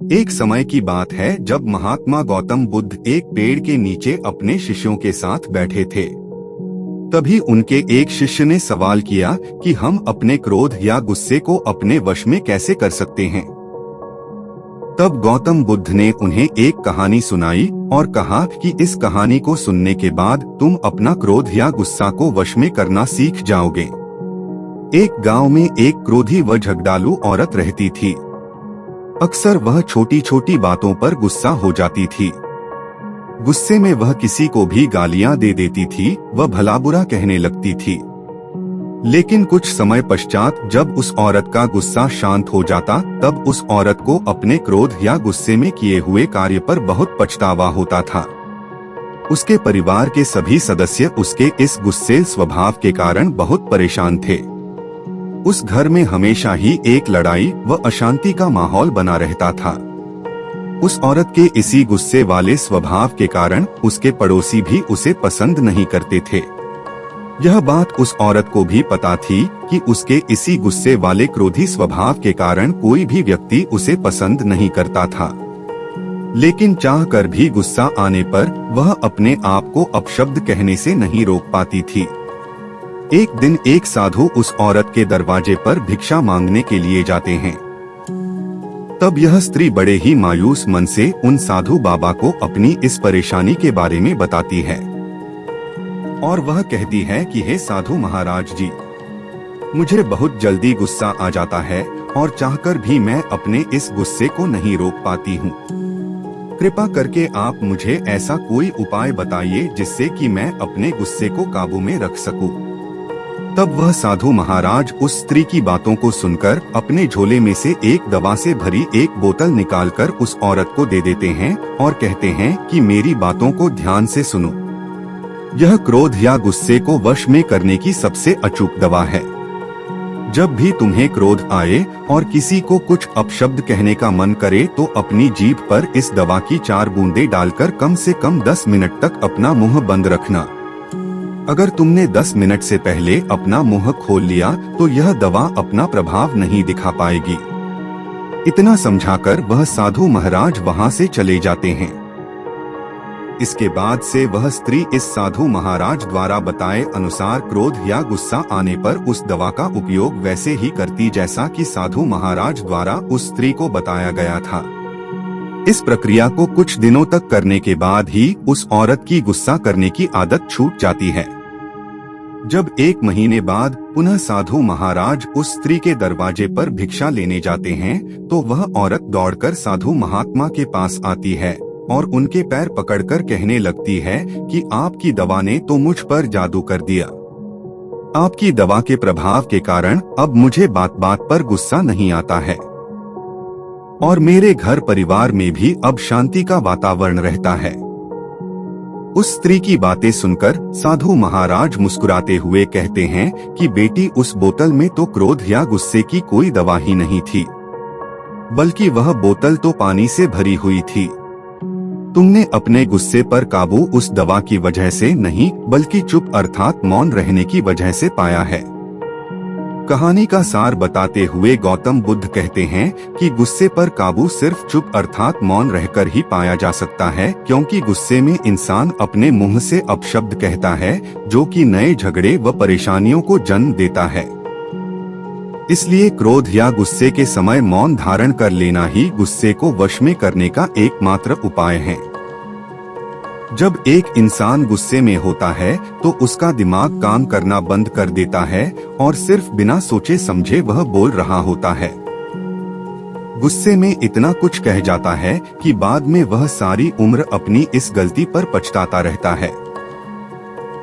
एक समय की बात है जब महात्मा गौतम बुद्ध एक पेड़ के नीचे अपने शिष्यों के साथ बैठे थे। तभी उनके एक शिष्य ने सवाल किया कि हम अपने क्रोध या गुस्से को अपने वश में कैसे कर सकते हैं। तब गौतम बुद्ध ने उन्हें एक कहानी सुनाई और कहा कि इस कहानी को सुनने के बाद तुम अपना क्रोध या गुस्सा को वश में करना सीख जाओगे। एक गांव में एक क्रोधी व झगड़ालू औरत रहती थी। अक्सर वह छोटी छोटी बातों पर गुस्सा हो जाती थी। गुस्से में वह किसी को भी गालियां दे देती थी व भला बुरा कहने लगती थी। लेकिन कुछ समय पश्चात जब उस औरत का गुस्सा शांत हो जाता तब उस औरत को अपने क्रोध या गुस्से में किए हुए कार्य पर बहुत पछतावा होता था। उसके परिवार के सभी सदस्य उसके इस गुस्सेल स्वभाव के कारण बहुत परेशान थे। उस घर में हमेशा ही एक लड़ाई व अशांति का माहौल बना रहता था। उस औरत के इसी गुस्से वाले स्वभाव के कारण उसके पड़ोसी भी उसे पसंद नहीं करते थे। यह बात उस औरत को भी पता थी कि उसके इसी गुस्से वाले क्रोधी स्वभाव के कारण कोई भी व्यक्ति उसे पसंद नहीं करता था। लेकिन चाहकर भी गुस्सा आने पर वह अपने आप को अपशब्द कहने से नहीं रोक पाती थी। एक दिन एक साधु उस औरत के दरवाजे पर भिक्षा मांगने के लिए जाते हैं। तब यह स्त्री बड़े ही मायूस मन से उन साधु बाबा को अपनी इस परेशानी के बारे में बताती है और वह कहती है कि हे साधु महाराज जी, मुझे बहुत जल्दी गुस्सा आ जाता है और चाहकर भी मैं अपने इस गुस्से को नहीं रोक पाती हूँ। कृपा करके आप मुझे ऐसा कोई उपाय बताइए जिससे कि मैं अपने गुस्से को काबू में रख सकूं। तब वह साधु महाराज उस स्त्री की बातों को सुनकर अपने झोले में से एक दवा से भरी एक बोतल निकालकर उस औरत को दे देते हैं और कहते हैं कि मेरी बातों को ध्यान से सुनो। यह क्रोध या गुस्से को वश में करने की सबसे अचूक दवा है। जब भी तुम्हें क्रोध आए और किसी को कुछ अपशब्द कहने का मन करे तो अपनी जीभ पर इस दवा की 4 बूंदें डालकर कम से कम 10 मिनट तक अपना मुंह बंद रखना। अगर तुमने 10 मिनट से पहले अपना मुंह खोल लिया तो यह दवा अपना प्रभाव नहीं दिखा पाएगी। इतना समझाकर वह साधु महाराज वहां से चले जाते हैं। इसके बाद से वह स्त्री इस साधु महाराज द्वारा बताए अनुसार क्रोध या गुस्सा आने पर उस दवा का उपयोग वैसे ही करती जैसा कि साधु महाराज द्वारा उस स्त्री को बताया गया था। इस प्रक्रिया को कुछ दिनों तक करने के बाद ही उस औरत की गुस्सा करने की आदत छूट जाती है। जब 1 महीने बाद पुनः साधु महाराज उस स्त्री के दरवाजे पर भिक्षा लेने जाते हैं तो वह औरत दौड़कर साधु महात्मा के पास आती है और उनके पैर पकड़कर कहने लगती है कि आपकी दवा ने तो मुझ पर जादू कर दिया। आपकी दवा के प्रभाव के कारण अब मुझे बात बात पर गुस्सा नहीं आता है और मेरे घर परिवार में भी अब शांति का वातावरण रहता है। उस स्त्री की बातें सुनकर साधु महाराज मुस्कुराते हुए कहते हैं कि बेटी, उस बोतल में तो क्रोध या गुस्से की कोई दवा ही नहीं थी, बल्कि वह बोतल तो पानी से भरी हुई थी। तुमने अपने गुस्से पर काबू उस दवा की वजह से नहीं बल्कि चुप अर्थात मौन रहने की वजह से पाया है। कहानी का सार बताते हुए गौतम बुद्ध कहते हैं कि गुस्से पर काबू सिर्फ चुप अर्थात मौन रहकर ही पाया जा सकता है, क्योंकि गुस्से में इंसान अपने मुंह से अपशब्द कहता है जो कि नए झगड़े व परेशानियों को जन्म देता है। इसलिए क्रोध या गुस्से के समय मौन धारण कर लेना ही गुस्से को वश में करने का एकमात्र उपाय है। जब एक इंसान गुस्से में होता है तो उसका दिमाग काम करना बंद कर देता है और सिर्फ बिना सोचे समझे वह बोल रहा होता है। गुस्से में इतना कुछ कह जाता है कि बाद में वह सारी उम्र अपनी इस गलती पर पछताता रहता है।